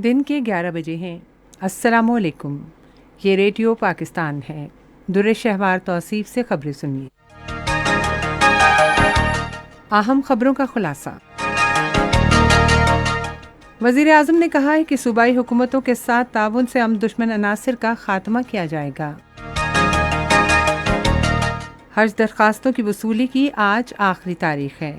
दिन के 11 बजे हैं। अस्सलामुअलैकुम। ये रेडियो पाकिस्तान है। दुर्र शहवार तौसीफ से खबरें सुनिए। अहम खबरों का खुलासा। वज़ीर आज़म ने कहा है कि सूबाई हुकूमतों के साथ ताउन से हम दुश्मन अनासिर का खात्मा किया जाएगा। हज दरख्वास्तों की वसूली की आज आखिरी तारीख है।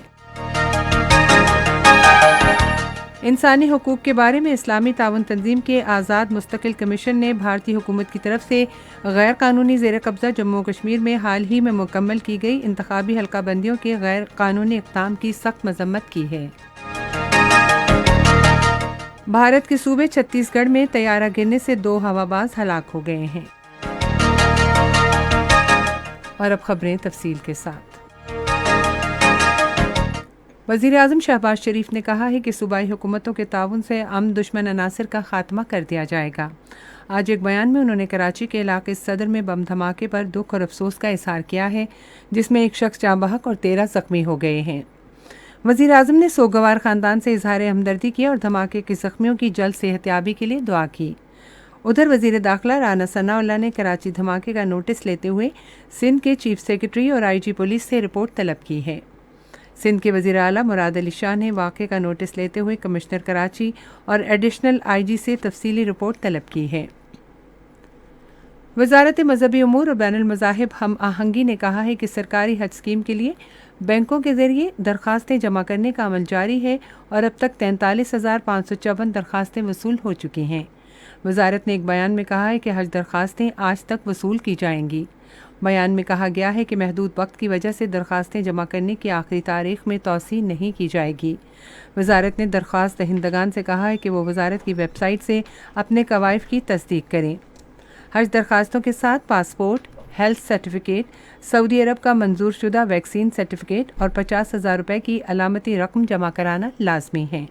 इंसानी हुकूक के बारे में इस्लामी ताउन तंजीम के आज़ाद मुस्तकिल कमीशन ने भारतीय हुकूमत की तरफ से गैर कानूनी ज़ेर कब्ज़ा जम्मू कश्मीर में हाल ही में मुकम्मल की गई इंतखाबी हल्का बंदियों के गैर कानूनी इक़दाम की सख्त मज़म्मत की है। भारत के सूबे छत्तीसगढ़ में तैयारा गिरने से 2 हवाबाज हलाक हो गए हैं। और अब खबरें तफसील के साथ। वज़ीर आज़म शहबाज शरीफ ने कहा है कि सूबाई हुकूमतों के ताउन से अमन दुश्मन अनासिर का खात्मा कर दिया जाएगा। आज एक बयान में उन्होंने कराची के इलाके सदर में बम धमाके पर दुख और अफसोस का इजहार किया है, जिसमें एक शख्स जाँ बहक और 13 ज़ख्मी हो गए हैं। वज़ीर आज़म ने सोगवार ख़ानदान से इजहार हमदर्दी किया और धमाके के ज़ख्मियों की जल्द सेहतयाबी के लिए दुआ की। उधर वज़ीर दाखिला राना सनाउल्लाह ने कराची धमाके का नोटिस लेते हुए सिंध के चीफ सेक्रेटरी और IG पुलिस से रिपोर्ट तलब की है। सिंध के वज़ीर आला मुराद अली शाह ने वाक़े का नोटिस लेते हुए कमिश्नर कराची और एडिशनल IG से तफसीली रिपोर्ट तलब की है। वज़ारत मज़हबी उमूर और बैनुल मज़ाहिब हम आहंगी ने कहा है कि सरकारी हज स्कीम के लिए बैंकों के ज़रिए दरख्वास्तें जमा करने का अमल जारी है और अब तक 43,554 दरख्वास्तें वसूल हो चुकी हैं। वज़ारत ने एक बयान में कहा है कि हज दरख्वास्तें आज तक वसूल की जाएंगी। बयान में कहा गया है कि महदूद वक्त की वजह से दरख्वास्तें जमा करने की आखिरी तारीख में तौसी नहीं की जाएगी। वज़ारत ने दरख्वास्त दहिंदगान से कहा है कि वो वज़ारत की वेबसाइट से अपने कवायफ की तस्दीक करें। हज दरख्वास्तों के साथ पासपोर्ट, हेल्थ सर्टिफिकेट, सऊदी अरब का मंजूर शुदा वैक्सीन सर्टिफिकेट और 50,000 रुपये की अलामती रकम जमा कराना लाजमी है।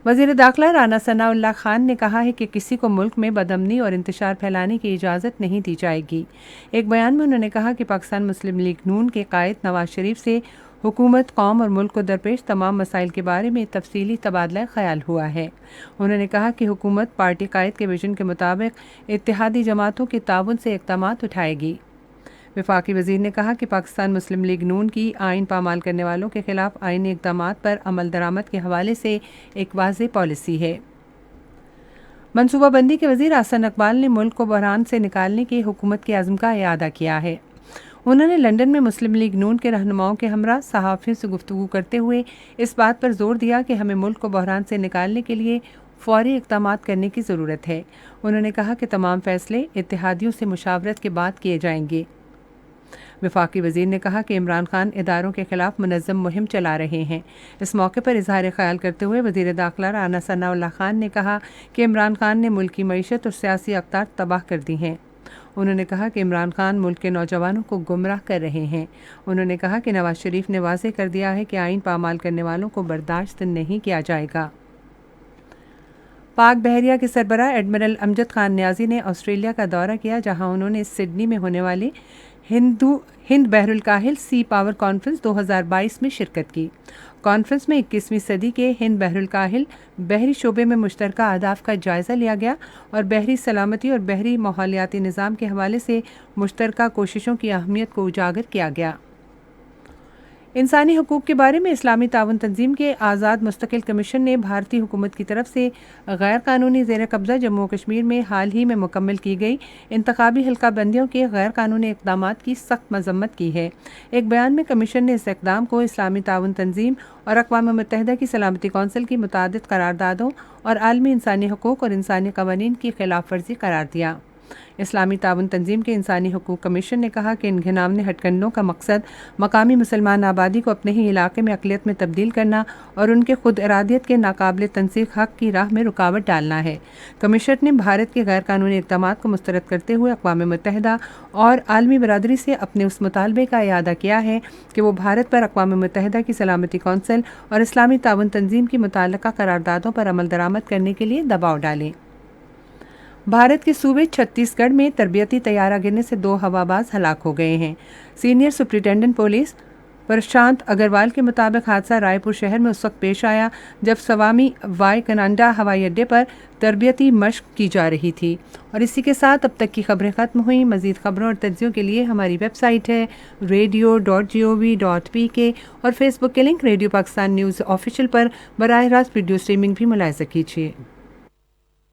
वज़ीर दाखिला राना सनाउल्लाह खान ने कहा है कि किसी को मुल्क में बदअमनी और इंतशार फैलाने की इजाज़त नहीं दी जाएगी। एक बयान में उन्होंने कहा कि पाकिस्तान मुस्लिम लीग नून के कायद नवाज शरीफ से हुकूमत, कौम और मुल्क को दरपेश तमाम मसाइल के बारे में तफसीली तबादला ख्याल हुआ है। उन्होंने कहा कि हुकूमत पार्टी कायद के विजन के मुताबिक इत्तेहादी जमातों के ताउन से इक़दामात उठाएगी। वफाकी वज़ीर ने कहा कि पाकिस्तान मुस्लिम लीग नून की आइन पामाल करने वालों के खिलाफ आइनी इक़दामात पर अमल दरामद के हवाले से एक वाज़ेह पॉलिसी है। मनसूबाबंदी के वज़ीर अहसन इकबाल ने मुल्क को बहरान से निकालने की हुकूमत के अज़्म का इयादा किया है। उन्होंने लंदन में मुस्लिम लीग नून के रहनुमाओं के हमरा सहाफ़ियों से गुफ्तगू करते हुए इस बात पर जोर दिया कि हमें मुल्क को बहरान से निकालने के लिए फ़ौरी इक़दामात करने की ज़रूरत है। उन्होंने कहा कि तमाम फ़ैसले इत्तेहादियों से मुशावरत के बाद किए जाएंगे। वफाकी वज़ीर ने कहा कि इमरान खान इदारों के खिलाफ मुनज़्ज़म मुहिम चला रहे हैं। इस मौके पर इजहार ख्याल करते हुए वज़ीर दाखिला राना सनाउल्लाह खान ने कहा कि इमरान खान ने मुल्क की मईशत और सियासी अक़दार तबाह कर दी हैं। उन्होंने कहा कि इमरान खान मुल्क के नौजवानों को गुमराह कर रहे हैं। उन्होंने कहा कि नवाज शरीफ ने वाज़ेह कर दिया है कि आइन पामाल करने वालों को बर्दाश्त नहीं किया जाएगा। पाक बहरिया के सरबराह एडमिरल अमजद खान न्याजी ने ऑस्ट्रेलिया का दौरा किया, जहां उन्होंने सिडनी में होने वाली हिंद बहरुल काहिल सी पावर कॉन्फ्रेंस 2022 में शिरकत की। कॉन्फ्रेंस में 21वीं सदी के हिंद बहरुल काहिल बहरी शोबे में मुश्तरका अहदाफ का जायज़ा लिया गया और बहरी सलामती और बहरी माहौलियाती निज़ाम के हवाले से मुश्तरका कोशिशों की अहमियत को उजागर किया गया। इंसानी हुकूक के बारे में इस्लामी ताउन तंजीम के आज़ाद मुस्तकिल कमीशन ने भारतीय हुकूमत की तरफ से गैर कानूनी ज़ेर कब्ज़ा जम्मू कश्मीर में हाल ही में मुकम्मल की गई इंतखाबी हल्का बंदियों के गैर कानूनी इक़दामात की सख्त मज़म्मत की है। एक बयान में कमीशन ने इस इक़दाम को इस्लामी ताउन तंजीम और अक़वाम मुत्तहिदा की सलामती कौंसिल की मुतादिद करारदादों और आलमी इंसानी हुकूक और इंसानी क़वानीन की खिलाफ वर्जी करार दिया। इस्लामी ताउन तंजीम के इंसानी हुकूक कमीशन ने कहा कि इन घिनौने हथकंडों का मकसद मकामी मुसलमान आबादी को अपने ही इलाके में अक़लियत में तब्दील करना और उनके खुद इरादियत के नाकाबिल तनसीख हक़ की राह में रुकावट डालना है। कमीशन ने भारत के गैर कानूनी इक़दामात को मुस्तरद करते हुए अक़वाम मुत्तहिदा और आलमी बरादरी से अपने उस मुतालबे का इयादा किया है कि वो भारत पर अक़वाम मुत्तहिदा की सलामती कौंसिल और इस्लामी ताउन तंजीम की मुतल्लिक़ा करारदादों पर अमल दरामद करने के लिए दबाव डालें। भारत के सूबे छत्तीसगढ़ में तरबियती तैयारा गिरने से 2 हवाबाज हलाक हो गए हैं। Senior superintendent police Prashant Agarwal کے مطابق حادثہ رائے پور شہر میں اس وقت پیش آیا جب سوامی وائی کنانڈا ہوائی اڈے پر تربیتی مشق کی جا رہی تھی۔ اور اسی کے ساتھ اب تک کی خبریں ختم ہوئیں۔ مزید خبروں اور تجزیوں کے لیے ہماری ویب سائٹ ہے radio.gov.pk اور فیس بک کے link radio Pakistan news official پر براہ راست ویڈیو سٹریمنگ بھی ملاحظہ کیجیے۔